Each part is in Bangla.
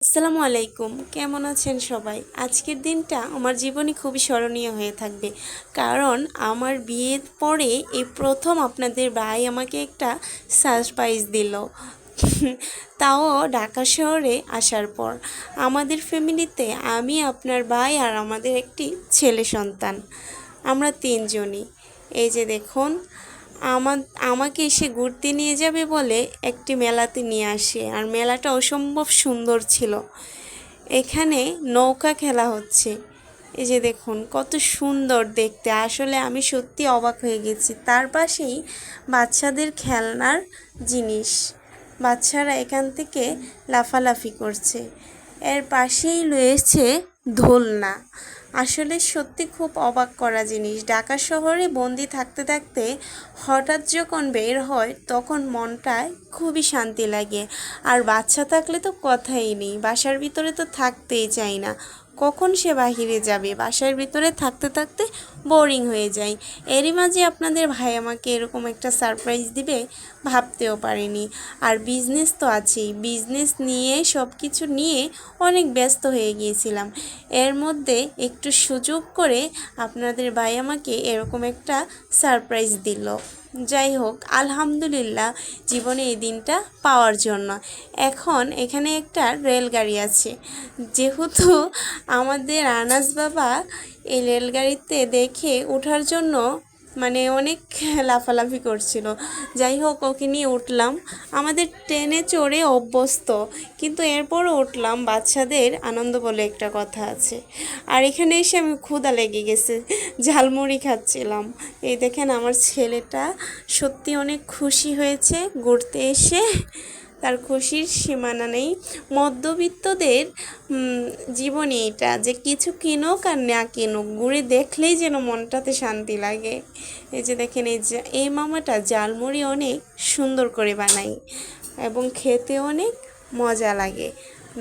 আসসালামু আলাইকুম, কেমন আছেন সবাই? আজকের দিনটা আমার জীবনে খুবই স্মরণীয় হয়ে থাকবে। কারণ আমার বিয়ের পরে এই প্রথম আপনাদের ভাই আমাকে একটা সারপ্রাইজ দিল। তাও ঢাকা শহরে আসার পর। আমাদের ফ্যামিলিতে আমি, আপনার ভাই আর আমাদের একটি ছেলে সন্তান। আমরা তিনজনই। এই যে দেখুন, আমাকে এসে ঘুরতে নিয়ে যাবে বলে একটি মেলাতে নিয়ে আসে, আর মেলাটা অসম্ভব সুন্দর ছিল। এখানে নৌকা খেলা হচ্ছে। এই যে দেখুন কত সুন্দর দেখতে, আসলে আমি সত্যি অবাক হয়ে গেছি। তার পাশেই বাচ্চাদের খেলনার জিনিস, বাচ্চারা এখান থেকে লাফালাফি করছে। এর পাশেই রয়েছে দোলনা। আসলে সত্যি খুব অবাক করা জিনিস। ঢাকা শহরে বন্দি থাকতে থাকতে হঠাৎ যখন বের হয় তখন মনটায় খুবই শান্তি লাগে। আর বাচ্চা থাকলে তো কথাই নেই, বাসার ভিতরে তো থাকতেই চাই না। কখন সে বাহিরে যাবে, বাসার ভিতরে থাকতে থাকতে বোরিং হয়ে যায়। এরই মাঝে আপনাদের ভাই আমাকে এরকম একটা সারপ্রাইজ দিবে ভাবতেও পারিনি। আর বিজনেস তো আছেই, বিজনেস নিয়ে সব কিছু নিয়ে অনেক ব্যস্ত হয়ে গিয়েছিলাম। এর মধ্যে একটু সুযোগ করে আপনাদের ভাই আমাকে এরকম একটা সারপ্রাইজ দিল। যাই হোক, আলহামদুলিল্লাহ জীবনে এই দিনটা পাওয়ার জন্য। এখন এখানে একটা রেলগাড়ি আছে, যেহেতু আমাদের আনাস বাবা এই রেলগাড়িতে দেখে ওঠার জন্য মানে অনেক লাফালাফি করছিল। যাই হোক, ওকে নিয়ে উঠলাম। আমাদের ট্রেনে চড়ে অভ্যস্ত, কিন্তু এরপরও উঠলাম। বাচ্চাদের আনন্দ বলে একটা কথা আছে। আর এখানে এসে আমি ক্ষুধা লেগে গেছে, ঝালমুড়ি খাচ্ছিলাম। এই দেখেন আমার ছেলেটা সত্যি অনেক খুশি হয়েছে ঘুরতে এসে, তার খুশির সীমানা নেই। মধ্যবিত্তদের জীবনে এটা যে কিছু কিনুক আর না কিনুক, ঘুরে দেখলেই যেন মনটাতে শান্তি লাগে। এই যে দেখেন, এই মামাটা ঝালমুড়ি অনেক সুন্দর করে বানায় এবং খেতে অনেক মজা লাগে।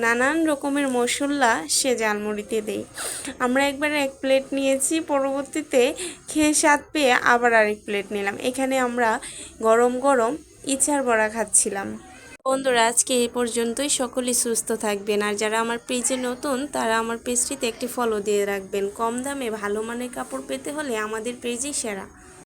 নানান রকমের মশলা সে ঝালমুড়িতে দেয়। আমরা একবার এক প্লেট নিয়েছি, পরবর্তীতে খেয়ে স্বাদ পেয়ে আবার আরেক প্লেট নিলাম। এখানে আমরা গরম গরম ইচার বড়া খাচ্ছিলাম। বন্ধুরা, আজকে এই পর্যন্তই। সকলেই সুস্থ থাকবেন। আর যারা আমার পেজে নতুন তারা আমার পেজটিতে একটি ফলো দিয়ে রাখবেন। কম দামে ভালো মানের কাপড় পেতে হলে আমাদের পেজই সেরা।